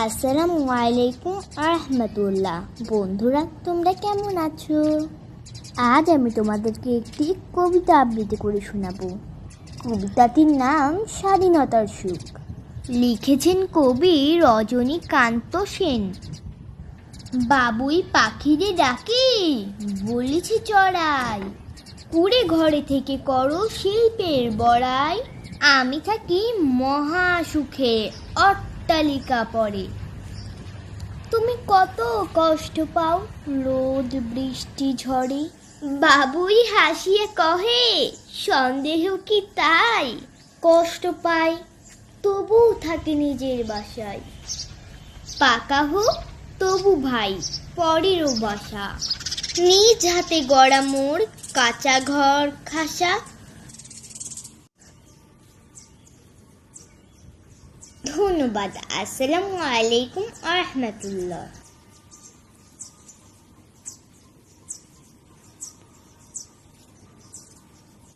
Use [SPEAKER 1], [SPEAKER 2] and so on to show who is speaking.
[SPEAKER 1] আসসালামু আলাইকুম আহমতুল্লাহ। বন্ধুরা, তোমরা কেমন আছো? আজ আমি তোমাদেরকে একটি কবিতা আবৃত্তি করে শোনাবো। কবিতাটির নাম স্বাধীনতার সুখ। লিখেছেন কবি রজনীকান্ত সেন। বাবুই পাখিরে ডাকি, বলেছি চড়াই, কুড়ে ঘরে থেকে করো শিল্পের বড়াই। আমি থাকি মহা সুখে অট্টালিকা পরে, তুমি কত কষ্ট পাও রোদ বৃষ্টি ঝড়ে। বাবুই হাসিয়ে কহে, সন্দেহ কি তাই? কষ্ট পাই তবু থাকে নিজের বাসায়, পাকা হোক তবু ভাই পরেরও বাসা। নিজ হাতে গড়া মোর কাঁচা ঘর খাসা। ধন্যবাদ। আসসালামু আলাইকুম আহমতুল্লাহ।